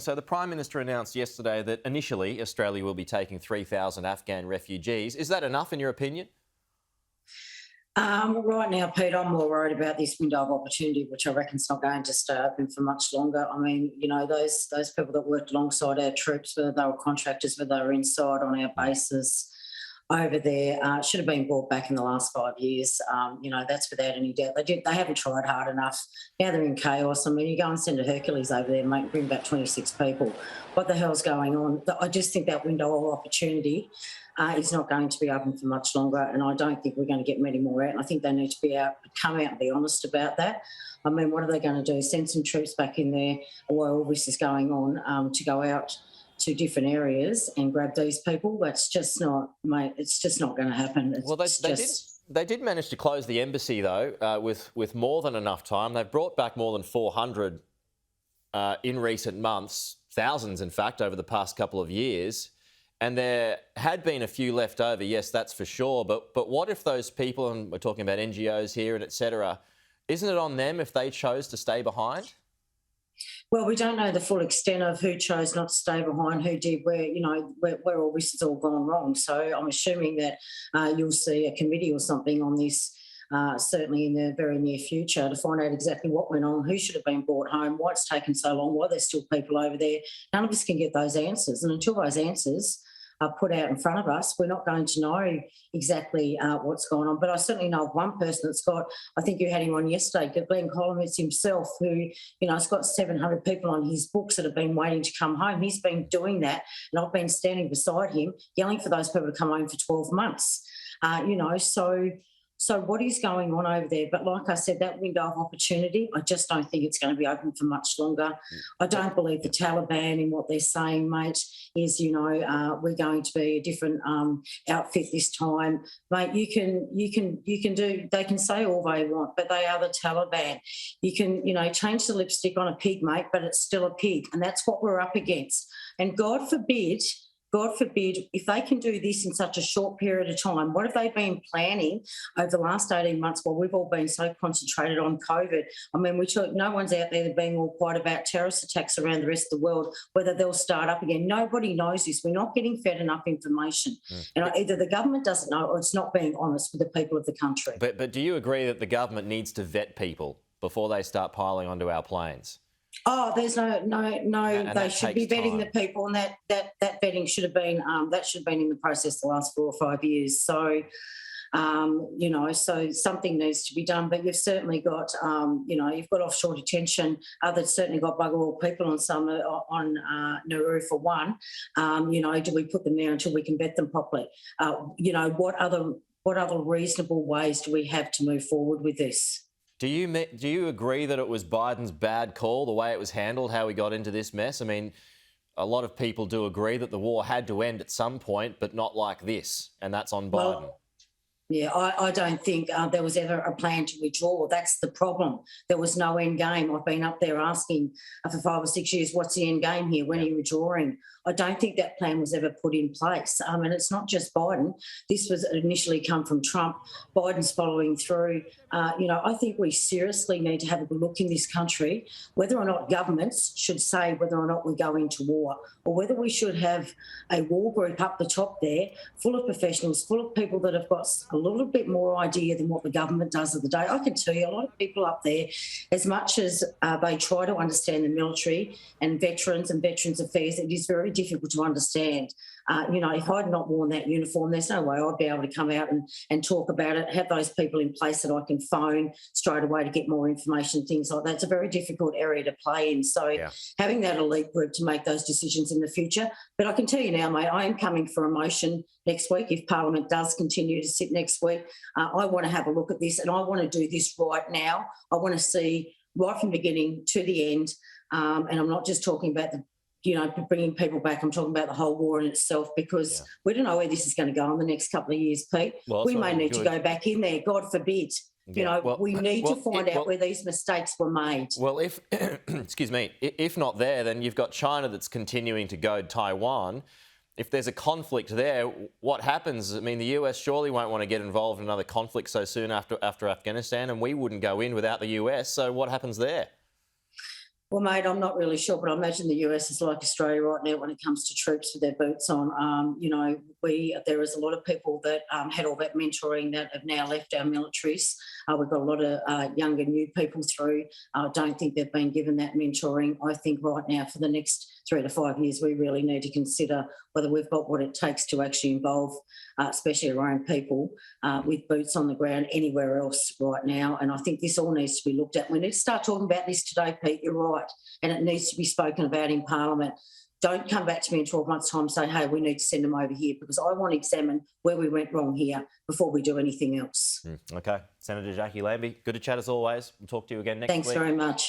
So the Prime Minister announced yesterday that initially Australia will be taking 3,000 Afghan refugees. Is that enough in your opinion? Right now, Pete, I'm more worried about this window of opportunity, which I reckon is not going to stay open for much longer. I mean, those people that worked alongside our troops, whether they were contractors, whether they were inside on our bases over there, should have been brought back in the last 5 years. That's without any doubt. They haven't tried hard enough. Now they're in chaos. I mean, you go and send a Hercules over there, mate, bring back 26 people. What the hell's going on? I just think that window of opportunity is not going to be open for much longer, and I don't think we're going to get many more out. And I think they need to come out and be honest about that. I mean, what are they going to do? Send some troops back in there while all this is going on to go out to different areas and grab these people? That's just not, mate. It's just not going to happen. They did manage to close the embassy though with more than enough time. They've brought back more than 400 in recent months, thousands in fact over the past couple of years. And there had been a few left over, yes, that's for sure. But what if those people, and we're talking about NGOs here and et cetera, isn't it on them if they chose to stay behind? Well, we don't know the full extent of who chose not to stay behind, who did, where all this has all gone wrong. So I'm assuming that you'll see a committee or something on this, certainly in the very near future, to find out exactly what went on, who should have been brought home, why it's taken so long, why there's still people over there. None of us can get those answers. And until those answers are put out in front of us, we're not going to know exactly what's going on. But I certainly know of one person that's got, I think you had him on yesterday, Glenn Collins himself, who, has got 700 people on his books that have been waiting to come home. He's been doing that, and I've been standing beside him, yelling for those people to come home for 12 months. So what is going on over there? But like I said, that window of opportunity, I just don't think it's going to be open for much longer. I don't believe the Taliban in what they're saying, mate, is, we're going to be a different outfit this time. Mate, they can say all they want, but they are the Taliban. You can, change the lipstick on a pig, mate, but it's still a pig. And that's what we're up against. And God forbid, if they can do this in such a short period of time, what have they been planning over the last 18 months while we've all been so concentrated on COVID? I mean, no one's out there being all quiet about terrorist attacks around the rest of the world, whether they'll start up again. Nobody knows this. We're not getting fed enough information. And either the government doesn't know or it's not being honest with the people of the country. But do you agree that the government needs to vet people before they start piling onto our planes? Oh, there's no. And they should be vetting time. the people, and that vetting should have been in the process the last 4 or 5 years. So, so something needs to be done. But you've certainly got, you've got offshore detention. Others certainly got bugger all people on some on Nauru for one. Do we put them there until we can vet them properly? What other reasonable ways do we have to move forward with this? Do you agree that it was Biden's bad call, the way it was handled, how we got into this mess? I mean, a lot of people do agree that the war had to end at some point, but not like this, and that's on Biden. Well, yeah, I don't think there was ever a plan to withdraw. That's the problem. There was no end game. I've been up there asking for 5 or 6 years, what's the end game here? When are you withdrawing? I don't think that plan was ever put in place. And it's not just Biden. This was initially come from Trump. Biden's following through. I think we seriously need to have a look in this country, whether or not governments should say whether or not we go into war, or whether we should have a war group up the top there, full of professionals, full of people that have got a little bit more idea than what the government does of the day. I can tell you a lot of people up there, as much as they try to understand the military and veterans affairs, it is very difficult to understand. If I'd not worn that uniform, there's no way I'd be able to come out and talk about it, have those people in place that I can phone straight away to get more information, things like that. It's a very difficult area to play in. So having that elite group to make those decisions in the future. But I can tell you now, mate, I am coming for a motion next week. If Parliament does continue to sit next week, I want to have a look at this, and I want to do this right now. I want to see right from the beginning to the end. And I'm not just talking about bringing people back. I'm talking about the whole war in itself, because we don't know where this is going to go in the next couple of years, Pete. Well, we may need to go back in there, God forbid. We need to find out where these mistakes were made. Well, if, excuse me, if not there, then you've got China that's continuing to goad Taiwan. If there's a conflict there, what happens? I mean, the US surely won't want to get involved in another conflict so soon after Afghanistan, and we wouldn't go in without the US. So what happens there? Well, mate, I'm not really sure, but I imagine the US is like Australia right now when it comes to troops with their boots on. There is a lot of people that had all that mentoring that have now left our militaries. We've got a lot of younger new people through. I don't think they've been given that mentoring. I think right now for the next 3 to 5 years, we really need to consider whether we've got what it takes to actually involve, especially our own people, with boots on the ground anywhere else right now. And I think this all needs to be looked at. We need to start talking about this today, Pete. You're right. And it needs to be spoken about in Parliament. Don't come back to me in 12 months' time and say, hey, we need to send them over here, because I want to examine where we went wrong here before we do anything else. Okay. Senator Jacqui Lambie, good to chat as always. We'll talk to you again next week. Thanks very much.